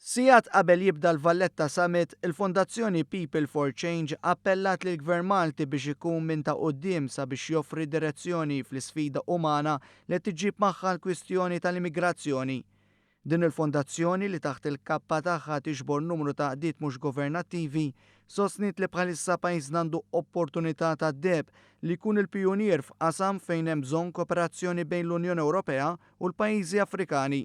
Sigħat qabel jibda l-Valletta Summit, il-Fondazzjoni People for Change appellat lill gvern Malti biex ikun minn ta' quddiem sabiex joffri direzzjoni fl-isfida umana li tiġġib magħha l-kwistjoni tal-immigrazzjoni. Din il-fondazzjoni li taħt il-kappa tagħha tiġbor numru ta' qdiet mhux governattivi sostniet li bħalissa pajjiżna għandu opportunità ta' deheb li jkun il-pjunier f'qasam fejn hemm bżonn kooperazzjoni bejn l-Unjoni Ewropea u l-pajjiżi Afrikani.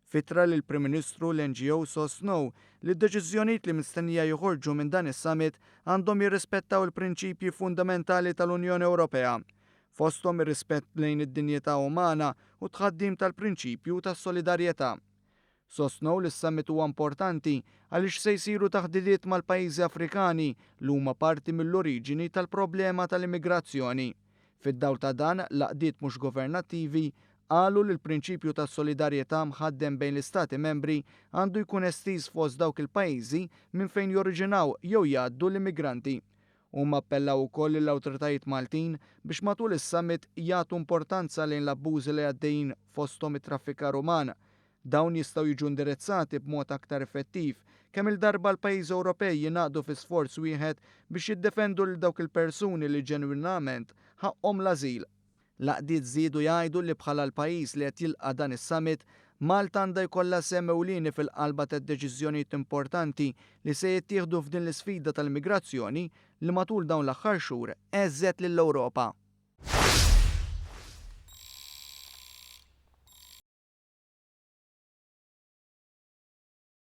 Fittra li l-Prim Ministru l-NGO sostnew li d-deċiżjonijiet li mistennija joħorġu minn dan is-summit għandhom jirrispettaw il-prinċipji fundamentali tal-Unjoni Ewropea, fosthom ir-rispett lejn id-dinjità umana u tħaddim tal-prinċipju tas-solidarjetà. Sostnew li s-summit huwa importanti għaliex se jsiru taħdidiet mal-pajjiżi Afrikani li huma parti mill-oriġini tal-problema tal-immigrazzjoni. Fid-dawl ta' dan l-għaqdiet mhux governattivi qalu li l-prinċipju ta' solidarjetà mħaddem bejn l-istati membri għandu jkun estiż fost dawk il-pajjiżi minn fejn joriġinaw jew jgħaddu l-immigranti. Huma appellaw ukoll lill-awtoritajiet Maltin biex matul is-summit jagħtu importanza lejn l-abbużi li għaddejjin fosthom it-traffikar uman. Dawn jistgħu jiġu indirizzati b'mod aktar effettiv kemm il-darba l-pajjiżi Ewropej jingħaqdu fi sforz wieħed biex jiddefendu lil dawk il-persuni li ġenwinament ħaqhom l-ażil. L-għaqdiet żiedu jgħidu li bħala l-pajjiż li qed jilqa' dan is-summit, Malta għandha jkollha semm ewlieni fil-qalba tad-deċiżjonijiet importanti li se jittieħdu f'din l-isfida tal-immigrazzjoni li matul dawn l-aħħar xhur għeżżet lill-Ewropa.